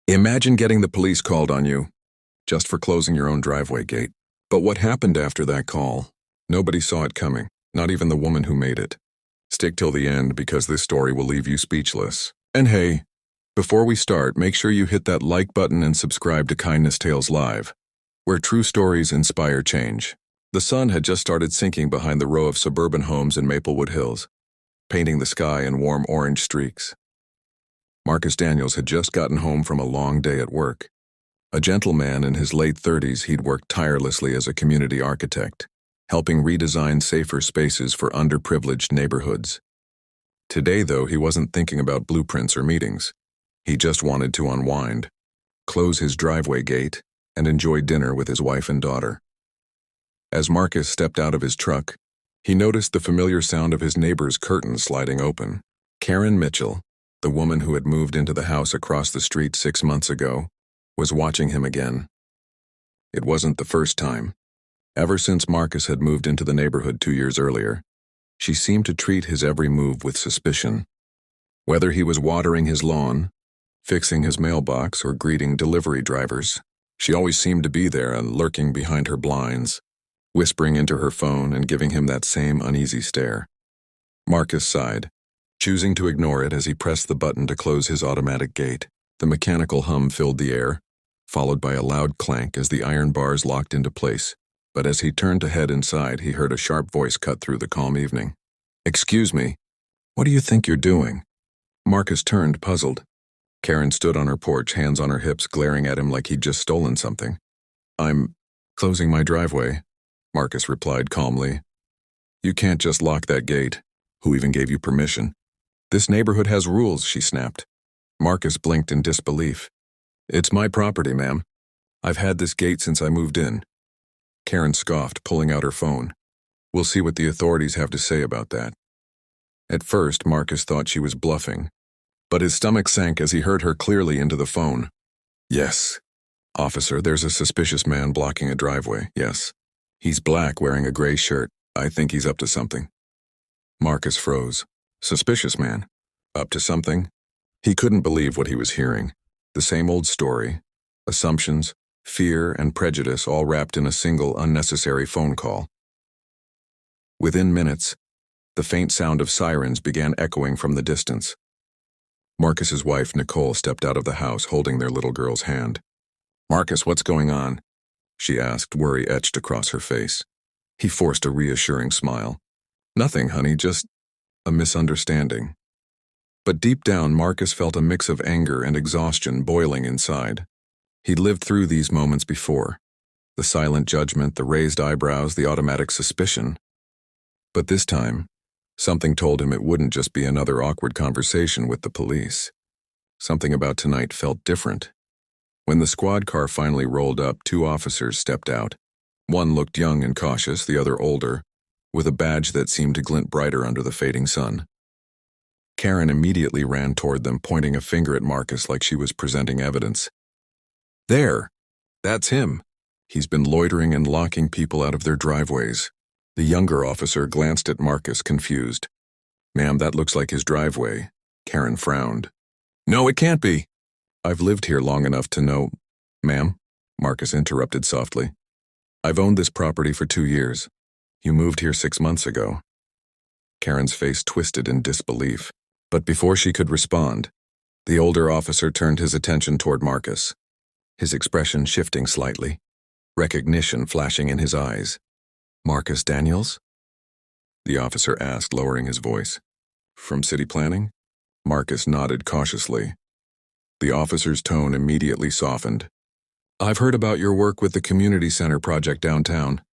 Imagine getting the police called on you, just for closing your own driveway gate. But what happened after that call? Nobody saw it coming, not even the woman who made it. Stick till the end because this story will leave you speechless. And hey, before we start, make sure you hit that like button and subscribe to Kindness Tales Live, where true stories inspire change. The sun had just started sinking behind the row of suburban homes in Maplewood Hills, painting the sky in warm orange streaks. Marcus Daniels had just gotten home from a long day at work. A gentleman in his late 30s, he'd worked tirelessly as a community architect, helping redesign safer spaces for underprivileged neighborhoods. Today, though, he wasn't thinking about blueprints or meetings. He just wanted to unwind, close his driveway gate, and enjoy dinner with his wife and daughter. As Marcus stepped out of his truck, he noticed the familiar sound of his neighbor's curtain sliding open. Karen Mitchell, the woman who had moved into the house across the street 6 months ago, was watching him again. It wasn't the first time. Ever since Marcus had moved into the neighborhood 2 years earlier, she seemed to treat his every move with suspicion. Whether he was watering his lawn, fixing his mailbox, or greeting delivery drivers, she always seemed to be there and lurking behind her blinds, whispering into her phone and giving him that same uneasy stare. Marcus sighed, choosing to ignore it as he pressed the button to close his automatic gate. The mechanical hum filled the air, followed by a loud clank as the iron bars locked into place. But as he turned to head inside, he heard a sharp voice cut through the calm evening. "Excuse me, what do you think you're doing?" Marcus turned, puzzled. Karen stood on her porch, hands on her hips, glaring at him like he'd just stolen something. "I'm closing my driveway," Marcus replied calmly. "You can't just lock that gate. Who even gave you permission?" "This neighborhood has rules," she snapped. Marcus blinked in disbelief. "It's my property, ma'am. I've had this gate since I moved in." Karen scoffed, pulling out her phone. "We'll see what the authorities have to say about that." At first, Marcus thought she was bluffing, but his stomach sank as he heard her clearly into the phone. "Yes. Officer, there's a suspicious man blocking a driveway, yes. He's black, wearing a gray shirt. I think he's up to something." Marcus froze. Suspicious man? Up to something? He couldn't believe what he was hearing. The same old story. Assumptions, fear, and prejudice all wrapped in a single unnecessary phone call. Within minutes, the faint sound of sirens began echoing from the distance. Marcus's wife, Nicole, stepped out of the house holding their little girl's hand. "Marcus, what's going on?" she asked, worry etched across her face. He forced a reassuring smile. "Nothing, honey, just a misunderstanding." But deep down, Marcus felt a mix of anger and exhaustion boiling inside. He'd lived through these moments before. The silent judgment, the raised eyebrows, the automatic suspicion. But this time, something told him it wouldn't just be another awkward conversation with the police. Something about tonight felt different. When the squad car finally rolled up, 2 officers stepped out. One looked young and cautious, the other older, with a badge that seemed to glint brighter under the fading sun. Karen immediately ran toward them, pointing a finger at Marcus like she was presenting evidence. "There! That's him. He's been loitering and locking people out of their driveways." The younger officer glanced at Marcus, confused. "Ma'am, that looks like his driveway." Karen frowned. "No, it can't be. I've lived here long enough to know—" "Ma'am," Marcus interrupted softly. "I've owned this property for 2 years. You moved here 6 months ago." Karen's face twisted in disbelief. But before she could respond, the older officer turned his attention toward Marcus, his expression shifting slightly, recognition flashing in his eyes. "Marcus Daniels?" the officer asked, lowering his voice. "From city planning?" Marcus nodded cautiously. The officer's tone immediately softened. "I've heard about your work with the community center project downtown.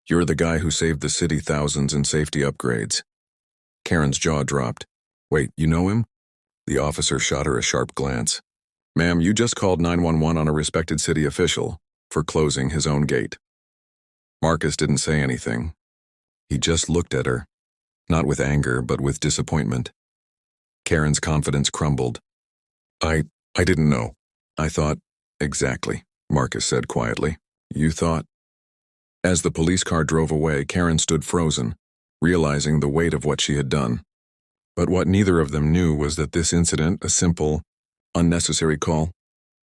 You're the guy who saved the city thousands in safety upgrades." Karen's jaw dropped. "Wait, you know him?" The officer shot her a sharp glance. "Ma'am, you just called 911 on a respected city official for closing his own gate." Marcus didn't say anything. He just looked at her, not with anger, but with disappointment. Karen's confidence crumbled. I didn't know. I thought—" "Exactly," Marcus said quietly. "You thought—" As the police car drove away, Karen stood frozen, realizing the weight of what she had done. But what neither of them knew was that this incident, a simple, unnecessary call,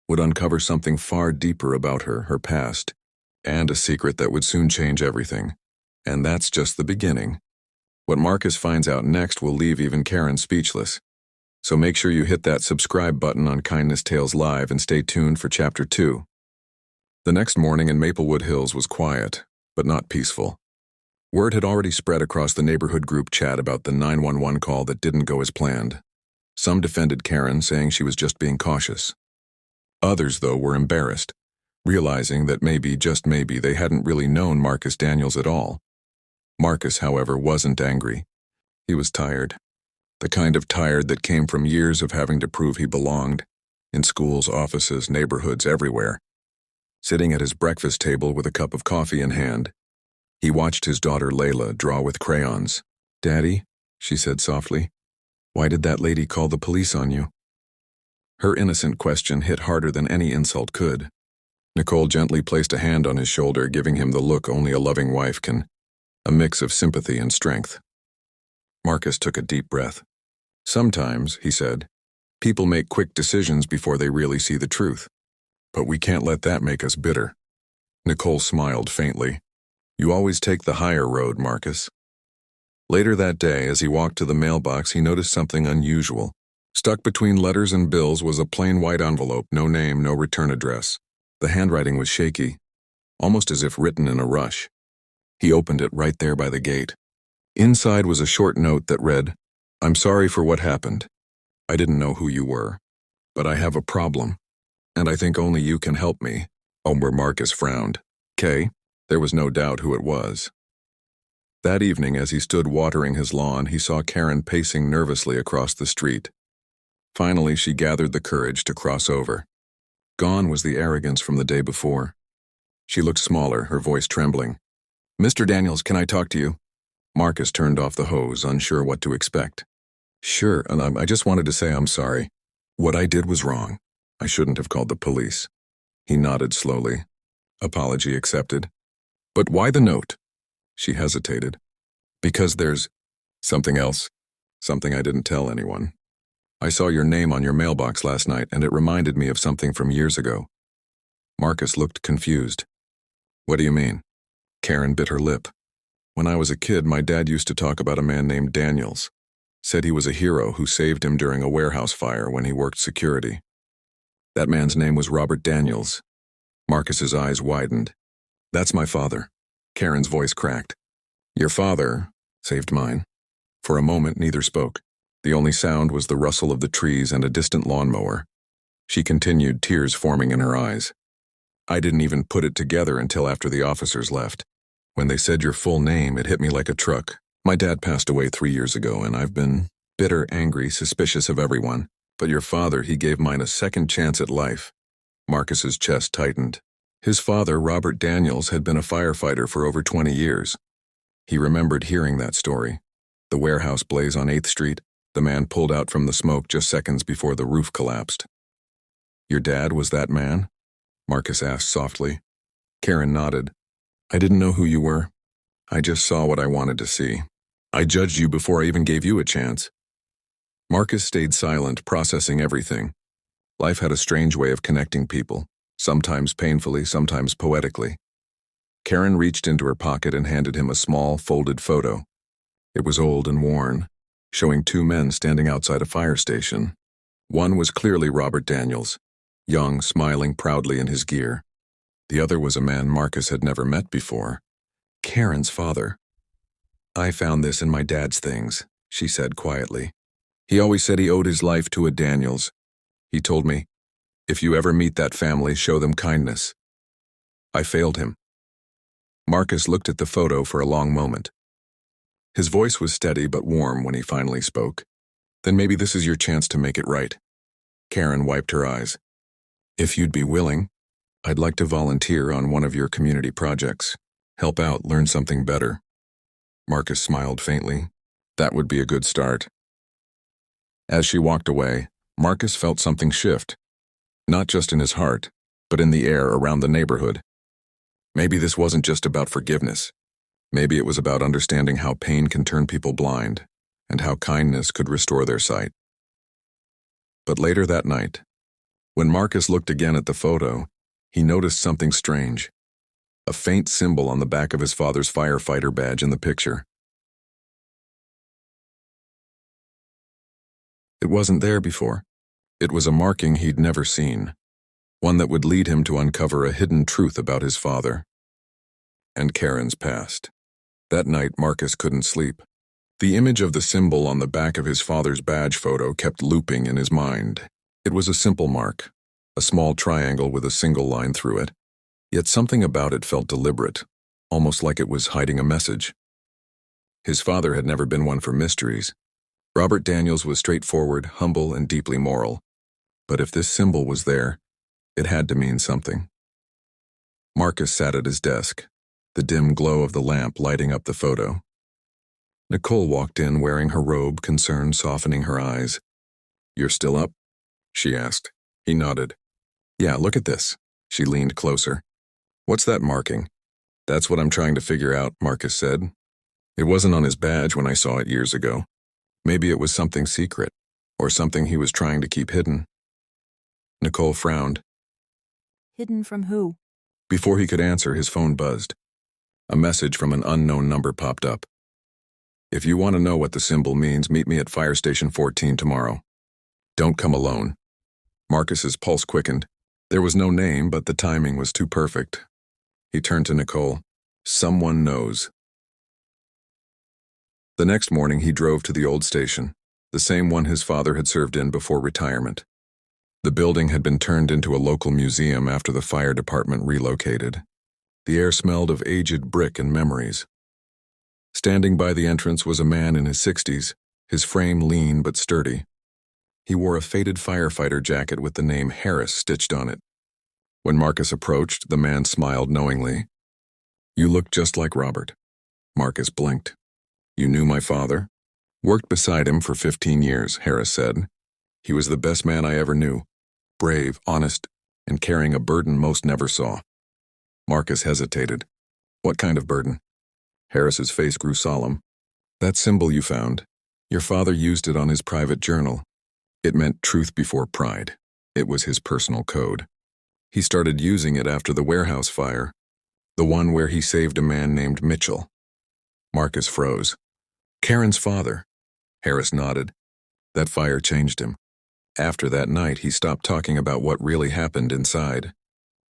would uncover something far deeper about her, her past, and a secret that would soon change everything. And that's just the beginning. What Marcus finds out next will leave even Karen speechless. So make sure you hit that subscribe button on Kindness Tales Live and stay tuned for Chapter 2. The next morning in Maplewood Hills was quiet, but not peaceful. Word had already spread across the neighborhood group chat about the 911 call that didn't go as planned. Some defended Karen, saying she was just being cautious. Others, though, were embarrassed, realizing that maybe, just maybe, they hadn't really known Marcus Daniels at all. Marcus, however, wasn't angry. He was tired. The kind of tired that came from years of having to prove he belonged, in schools, offices, neighborhoods, everywhere. Sitting at his breakfast table with a cup of coffee in hand, he watched his daughter Layla draw with crayons. "Daddy," she said softly, "why did that lady call the police on you?" Her innocent question hit harder than any insult could. Nicole gently placed a hand on his shoulder, giving him the look only a loving wife can, a mix of sympathy and strength. Marcus took a deep breath. "Sometimes," he said, "people make quick decisions before they really see the truth. But we can't let that make us bitter." Nicole smiled faintly. "You always take the higher road, Marcus." Later that day, as he walked to the mailbox, he noticed something unusual. Stuck between letters and bills was a plain white envelope, no name, no return address. The handwriting was shaky, almost as if written in a rush. He opened it right there by the gate. Inside was a short note that read, "I'm sorry for what happened. I didn't know who you were, but I have a problem, and I think only you can help me." Where Marcus frowned. Kay? There was no doubt who it was. That evening, as he stood watering his lawn, he saw Karen pacing nervously across the street. Finally, she gathered the courage to cross over. Gone was the arrogance from the day before. She looked smaller, her voice trembling. "Mr. Daniels, can I talk to you?" Marcus turned off the hose, unsure what to expect. "Sure, and I just wanted to say I'm sorry. What I did was wrong. I shouldn't have called the police." He nodded slowly. Apology accepted. "But why the note?" She hesitated. "Because there's something else. Something I didn't tell anyone. I saw your name on your mailbox last night, and it reminded me of something from years ago." Marcus looked confused. "What do you mean?" Karen bit her lip. "When I was a kid, my dad used to talk about a man named Daniels. Said he was a hero who saved him during a warehouse fire when he worked security. That man's name was Robert Daniels." Marcus's eyes widened. "That's my father." Karen's voice cracked. "Your father saved mine." For a moment, neither spoke. The only sound was the rustle of the trees and a distant lawnmower. She continued, tears forming in her eyes. "I didn't even put it together until after the officers left. When they said your full name, it hit me like a truck. My dad passed away 3 years ago, and I've been bitter, angry, suspicious of everyone. But your father, he gave mine a second chance at life." Marcus's chest tightened. His father, Robert Daniels, had been a firefighter for over 20 years. He remembered hearing that story. The warehouse blaze on 8th Street, the man pulled out from the smoke just seconds before the roof collapsed. "Your dad was that man?" Marcus asked softly. Karen nodded. "I didn't know who you were. I just saw what I wanted to see. I judged you before I even gave you a chance." Marcus stayed silent, processing everything. Life had a strange way of connecting people, sometimes painfully, sometimes poetically. Karen reached into her pocket and handed him a small, folded photo. It was old and worn, showing 2 men standing outside a fire station. One was clearly Robert Daniels, young, smiling proudly in his gear. The other was a man Marcus had never met before, Karen's father. "I found this in my dad's things," she said quietly. "He always said he owed his life to a Daniels. He told me, if you ever meet that family, show them kindness. I failed him." Marcus looked at the photo for a long moment. His voice was steady but warm when he finally spoke. "Then maybe this is your chance to make it right." Karen wiped her eyes. "If you'd be willing, I'd like to volunteer on one of your community projects. Help out, learn something better." Marcus smiled faintly. That would be a good start. As she walked away, Marcus felt something shift. Not just in his heart, but in the air around the neighborhood. Maybe this wasn't just about forgiveness. Maybe it was about understanding how pain can turn people blind, and how kindness could restore their sight. But later that night, When Marcus looked again at the photo, he noticed something strange. A faint symbol on the back of his father's firefighter badge in the picture. It wasn't there before. It was a marking he'd never seen, one that would lead him to uncover a hidden truth about his father and Karen's past. That night, Marcus couldn't sleep. The image of the symbol on the back of his father's badge photo kept looping in his mind. It was a simple mark, a small triangle with a single line through it. Yet something about it felt deliberate, almost like it was hiding a message. His father had never been one for mysteries. Robert Daniels was straightforward, humble, and deeply moral. But if this symbol was there, it had to mean something. Marcus sat at his desk, the dim glow of the lamp lighting up the photo. Nicole walked in wearing her robe, concern softening her eyes. "You're still up?" she asked. He nodded. "Yeah, look at this." She leaned closer. "What's that marking?" "That's what I'm trying to figure out," Marcus said. "It wasn't on his badge when I saw it years ago. Maybe it was something secret, or something he was trying to keep hidden." Nicole frowned. Hidden from who? Before he could answer, his phone buzzed. A message from an unknown number popped up. "If you want to know what the symbol means, meet me at Fire Station 14 tomorrow. Don't come alone." Marcus's pulse quickened. There was no name, but the timing was too perfect. He turned to Nicole. "Someone knows." The next morning, he drove to the old station, the same one his father had served in before retirement. The building had been turned into a local museum after the fire department relocated. The air smelled of aged brick and memories. Standing by the entrance was a man in his 60s, his frame lean but sturdy. He wore a faded firefighter jacket with the name Harris stitched on it. When Marcus approached, the man smiled knowingly. "You look just like Robert." Marcus blinked. "You knew my father?" "Worked beside him for 15 years, Harris said. "He was the best man I ever knew. Brave, honest, and carrying a burden most never saw." Marcus hesitated. "What kind of burden?" Harris's face grew solemn. "That symbol you found. Your father used it on his private journal. It meant truth before pride. It was his personal code. He started using it after the warehouse fire, the one where he saved a man named Mitchell." Marcus froze. "Karen's father?" Harris nodded. "That fire changed him. After that night, he stopped talking about what really happened inside.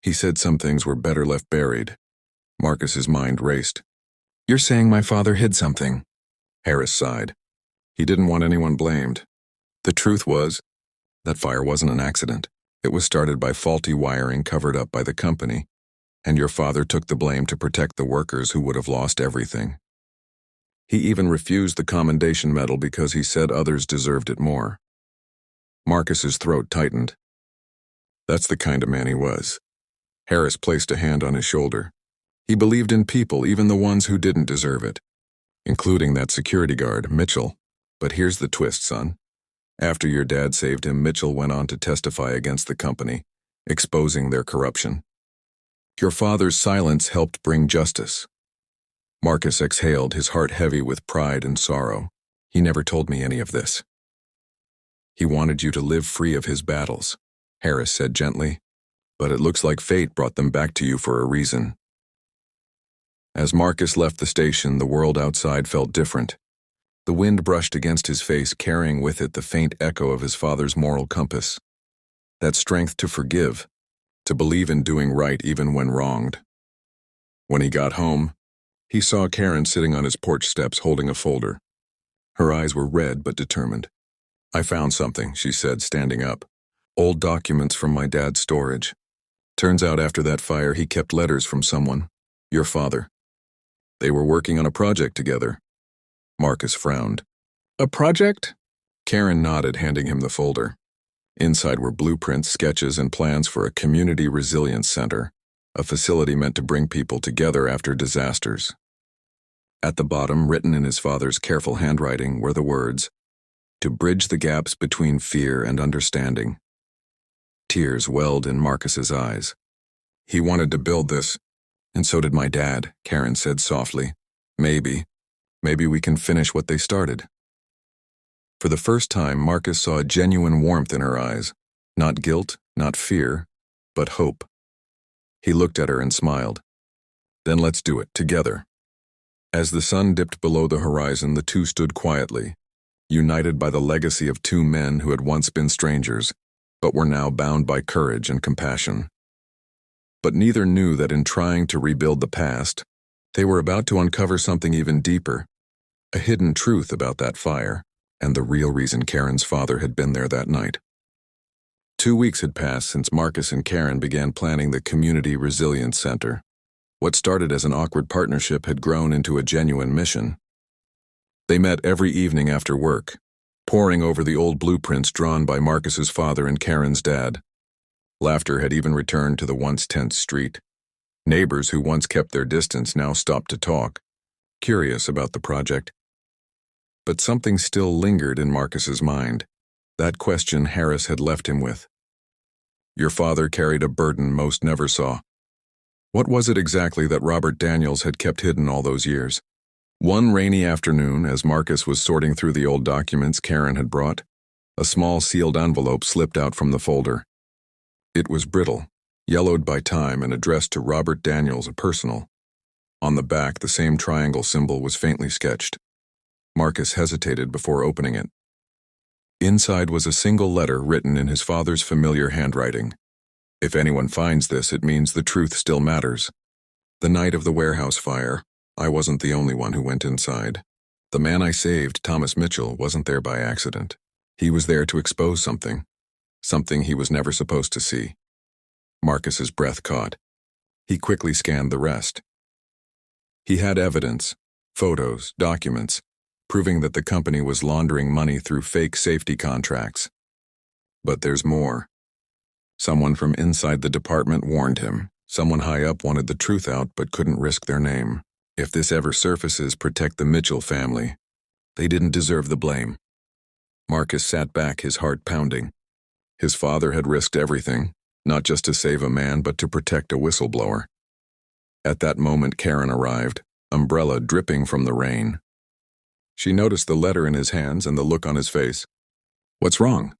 He said some things were better left buried." Marcus's mind raced. "You're saying my father hid something?" Harris sighed. "He didn't want anyone blamed. The truth was, that fire wasn't an accident. It was started by faulty wiring covered up by the company, and your father took the blame to protect the workers who would have lost everything. He even refused the commendation medal because he said others deserved it more." Marcus's throat tightened. That's the kind of man he was. Harris placed a hand on his shoulder. He believed in people, even the ones who didn't deserve it, including that security guard, Mitchell. But here's the twist, son. After your dad saved him, Mitchell went on to testify against the company, exposing their corruption. Your father's silence helped bring justice. Marcus exhaled, his heart heavy with pride and sorrow. He never told me any of this. He wanted you to live free of his battles, Harris said gently. But it looks like fate brought them back to you for a reason. As Marcus left the station, the world outside felt different. The wind brushed against his face, carrying with it the faint echo of his father's moral compass. That strength to forgive, to believe in doing right even when wronged. When he got home, he saw Karen sitting on his porch steps holding a folder. Her eyes were red but determined. "I found something," she said, standing up. "Old documents from my dad's storage. Turns out after that fire he kept letters from someone, your father. They were working on a project together." Marcus frowned. "A project?" Karen nodded, handing him the folder. Inside were blueprints, sketches, and plans for a community resilience center, a facility meant to bring people together after disasters. At the bottom, written in his father's careful handwriting, were the words, "To bridge the gaps between fear and understanding." Tears welled in Marcus's eyes. "He wanted to build this, and so did my dad," Karen said softly. Maybe we can finish what they started." For the first time, Marcus saw a genuine warmth in her eyes, not guilt, Not fear, but hope. He looked at her and smiled. Then let's do it, together. As the sun dipped below the horizon, the two stood quietly, united by the legacy of two men who had once been strangers, but were now bound by courage and compassion. But neither knew that in trying to rebuild the past, they were about to uncover something even deeper, a hidden truth about that fire, and the real reason Karen's father had been there that night. 2 weeks had passed since Marcus and Karen began planning the Community Resilience Center. What started as an awkward partnership had grown into a genuine mission. They met every evening after work, poring over the old blueprints drawn by Marcus's father and Karen's dad. Laughter had even returned to the once tense street. Neighbors who once kept their distance now stopped to talk, curious about the project. But something still lingered in Marcus's mind, that question Harris had left him with. Your father carried a burden most never saw. What was it exactly that Robert Daniels had kept hidden all those years? One rainy afternoon, as Marcus was sorting through the old documents Karen had brought, a small sealed envelope slipped out from the folder. It was brittle, yellowed by time, and addressed to Robert Daniels, a personal. On the back, the same triangle symbol was faintly sketched. Marcus hesitated before opening it. Inside was a single letter written in his father's familiar handwriting. If anyone finds this, it means the truth still matters. The night of the warehouse fire, I wasn't the only one who went inside. The man I saved, Thomas Mitchell, wasn't there by accident. He was there to expose something he was never supposed to see. Marcus's breath caught. He quickly scanned the rest. He had evidence, photos, documents, proving that the company was laundering money through fake safety contracts. But there's more. Someone from inside the department warned him. Someone high up wanted the truth out but couldn't risk their name. If this ever surfaces, protect the Mitchell family. They didn't deserve the blame. Marcus sat back, his heart pounding. His father had risked everything, not just to save a man but to protect a whistleblower. At that moment, Karen arrived, umbrella dripping from the rain. She noticed the letter in his hands and the look on his face. What's wrong?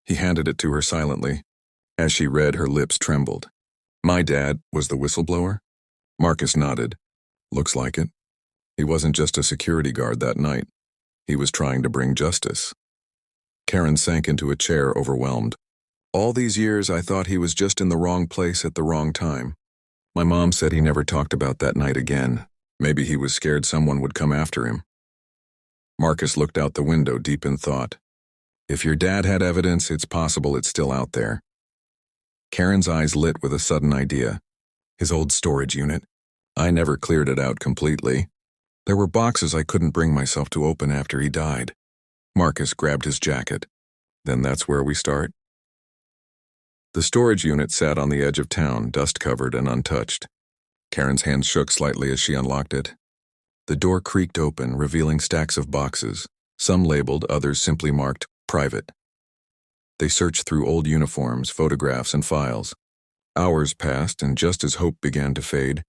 He handed it to her silently. As she read, her lips trembled. My dad was the whistleblower? Marcus nodded. Looks like it. He wasn't just a security guard that night. He was trying to bring justice. Karen sank into a chair, overwhelmed. All these years, I thought he was just in the wrong place at the wrong time. My mom said he never talked about that night again. Maybe he was scared someone would come after him. Marcus looked out the window, deep in thought. If your dad had evidence, it's possible it's still out there. Karen's eyes lit with a sudden idea. His old storage unit. I never cleared it out completely. There were boxes I couldn't bring myself to open after he died. Marcus grabbed his jacket. Then that's where we start. The storage unit sat on the edge of town, dust-covered and untouched. Karen's hands shook slightly as she unlocked it. The door creaked open, revealing stacks of boxes, some labeled, others simply marked private. They searched through old uniforms, photographs, and files. Hours passed, and just as hope began to fade,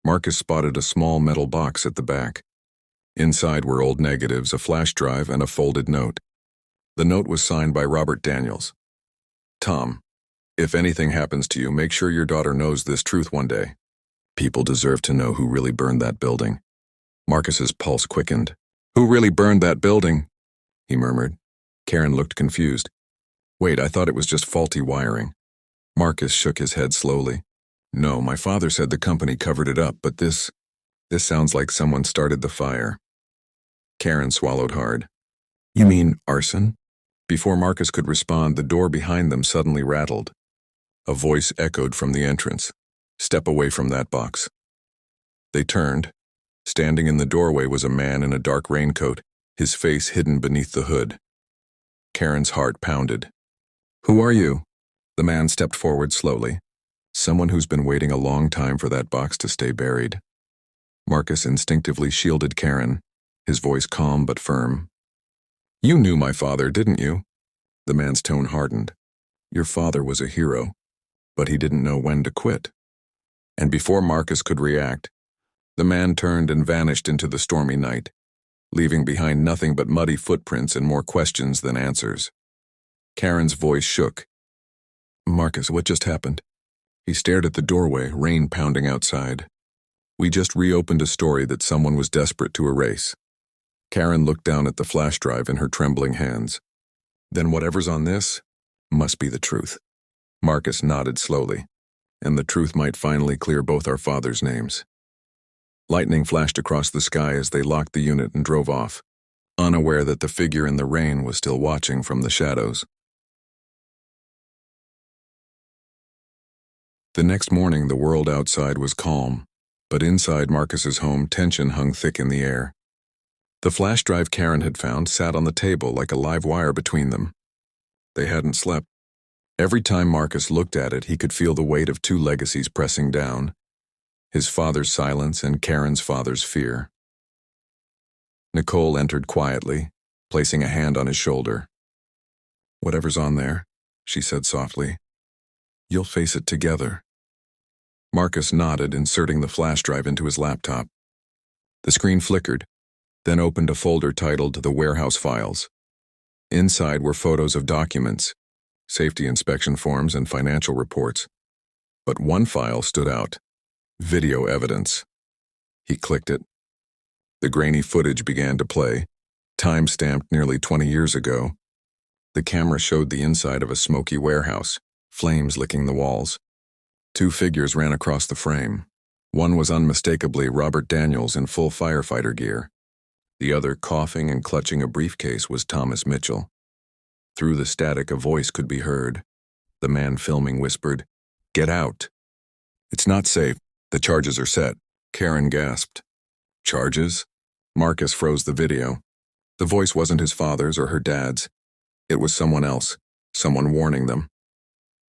Marcus spotted a small metal box at the back. Inside were old negatives, a flash drive, and a folded note. The note was signed by Robert Daniels. Tom, if anything happens to you, make sure your daughter knows this truth one day. People deserve to know who really burned that building. Marcus's pulse quickened. Who really burned that building? He murmured. Karen looked confused. Wait, I thought it was just faulty wiring. Marcus shook his head slowly. No, my father said the company covered it up, but this sounds like someone started the fire. Karen swallowed hard. You mean arson? Before Marcus could respond, the door behind them suddenly rattled. A voice echoed from the entrance. Step away from that box. They turned. Standing in the doorway was a man in a dark raincoat, his face hidden beneath the hood. Karen's heart pounded. Who are you? The man stepped forward slowly. Someone who's been waiting a long time for that box to stay buried. Marcus instinctively shielded Karen, his voice calm but firm. You knew my father, didn't you? The man's tone hardened. Your father was a hero, but he didn't know when to quit. And before Marcus could react, the man turned and vanished into the stormy night, leaving behind nothing but muddy footprints and more questions than answers. Karen's voice shook. Marcus, what just happened? He stared at the doorway, rain pounding outside. We just reopened a story that someone was desperate to erase. Karen looked down at the flash drive in her trembling hands. Then whatever's on this must be the truth. Marcus nodded slowly, and the truth might finally clear both our fathers' names. Lightning flashed across the sky as they locked the unit and drove off, unaware that the figure in the rain was still watching from the shadows. The next morning, the world outside was calm, but inside Marcus's home, tension hung thick in the air. The flash drive Karen had found sat on the table like a live wire between them. They hadn't slept. Every time Marcus looked at it, he could feel the weight of two legacies pressing down: his father's silence and Karen's father's fear. Nicole entered quietly, placing a hand on his shoulder. "Whatever's on there," she said softly, "you'll face it together." Marcus nodded, inserting the flash drive into his laptop. The screen flickered, then opened a folder titled The Warehouse Files. Inside were photos of documents, safety inspection forms, and financial reports. But one file stood out: video evidence. He clicked it. The grainy footage began to play, time-stamped nearly 20 years ago. The camera showed the inside of a smoky warehouse, flames licking the walls. Two figures ran across the frame. One was unmistakably Robert Daniels in full firefighter gear. The other, coughing and clutching a briefcase, was Thomas Mitchell. Through the static, a voice could be heard. The man filming whispered, "Get out." "It's not safe. The charges are set," Karen gasped. "Charges?" Marcus froze the video. The voice wasn't his father's or her dad's. It was someone else, someone warning them.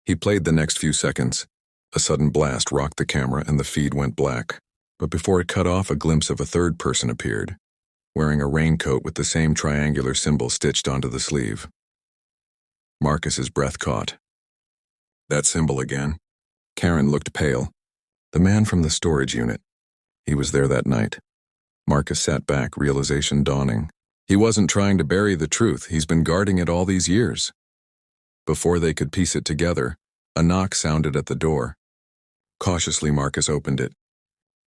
He played the next few seconds. A sudden blast rocked the camera and the feed went black. But before it cut off, a glimpse of a third person appeared, wearing a raincoat with the same triangular symbol stitched onto the sleeve. Marcus's breath caught. "That symbol again." Karen looked pale. "The man from the storage unit. He was there that night." Marcus sat back, realization dawning. He wasn't trying to bury the truth. He's been guarding it all these years. Before they could piece it together, a knock sounded at the door. Cautiously, Marcus opened it.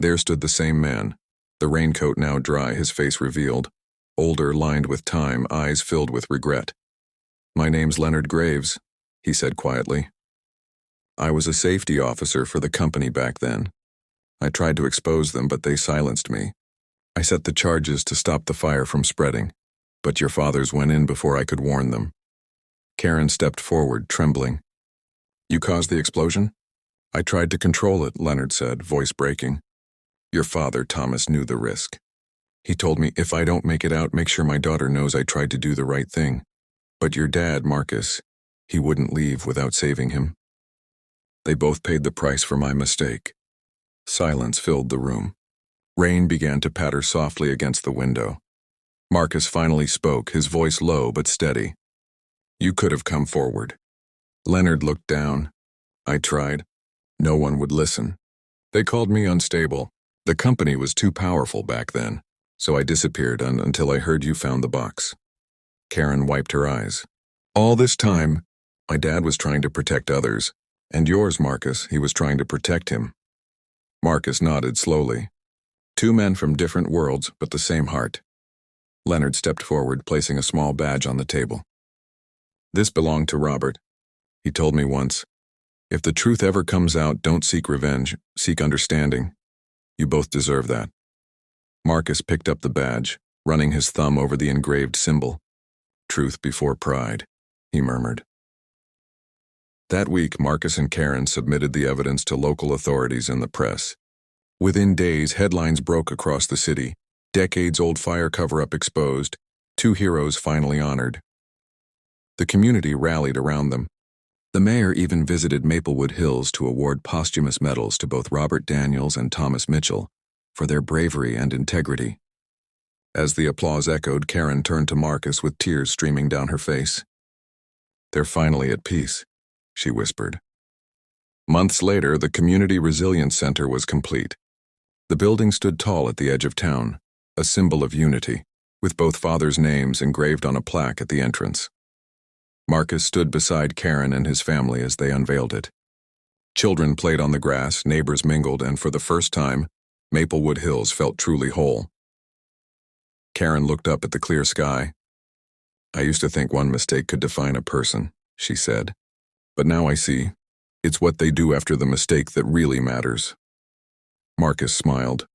There stood the same man, the raincoat now dry, his face revealed, older, lined with time, eyes filled with regret. "My name's Leonard Graves," he said quietly. "I was a safety officer for the company back then. I tried to expose them, but they silenced me. I set the charges to stop the fire from spreading, but your fathers went in before I could warn them." Karen stepped forward, trembling. "You caused the explosion?" "I tried to control it," Leonard said, voice breaking. "Your father, Thomas, knew the risk. He told me, if I don't make it out, make sure my daughter knows I tried to do the right thing. But your dad, Marcus, he wouldn't leave without saving him. They both paid the price for my mistake." Silence filled the room. Rain began to patter softly against the window. Marcus finally spoke, his voice low but steady. "You could have come forward." Leonard looked down. "I tried. No one would listen. They called me unstable. The company was too powerful back then, so I disappeared until I heard you found the box." Karen wiped her eyes. "All this time, my dad was trying to protect others, and yours, Marcus, he was trying to protect him." Marcus nodded slowly. Two men from different worlds, but the same heart. Leonard stepped forward, placing a small badge on the table. "This belonged to Robert. He told me once, if the truth ever comes out, don't seek revenge, seek understanding. You both deserve that." Marcus picked up the badge, running his thumb over the engraved symbol. "Truth before pride," he murmured. That week, Marcus and Karen submitted the evidence to local authorities and the press. Within days, headlines broke across the city. Decades-old fire cover-up exposed, two heroes finally honored. The community rallied around them. The mayor even visited Maplewood Hills to award posthumous medals to both Robert Daniels and Thomas Mitchell for their bravery and integrity. As the applause echoed, Karen turned to Marcus with tears streaming down her face. "They're finally at peace," she whispered. Months later, the Community Resilience Center was complete. The building stood tall at the edge of town, a symbol of unity, with both fathers' names engraved on a plaque at the entrance. Marcus stood beside Karen and his family as they unveiled it. Children played on the grass, neighbors mingled, and for the first time, Maplewood Hills felt truly whole. Karen looked up at the clear sky. "I used to think one mistake could define a person," she said. "But now I see, it's what they do after the mistake that really matters." Marcus smiled,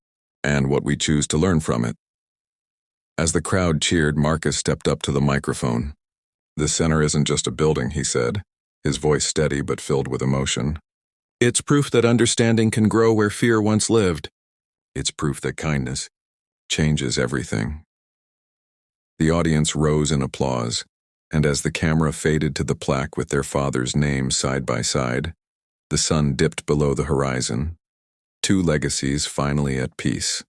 "And what we choose to learn from it." As the crowd cheered, Marcus stepped up to the microphone. "This center isn't just a building," he said, his voice steady but filled with emotion. "It's proof that understanding can grow where fear once lived. It's proof that kindness changes everything." The audience rose in applause, and as the camera faded to the plaque with their father's names side by side, the sun dipped below the horizon. Two legacies finally at peace.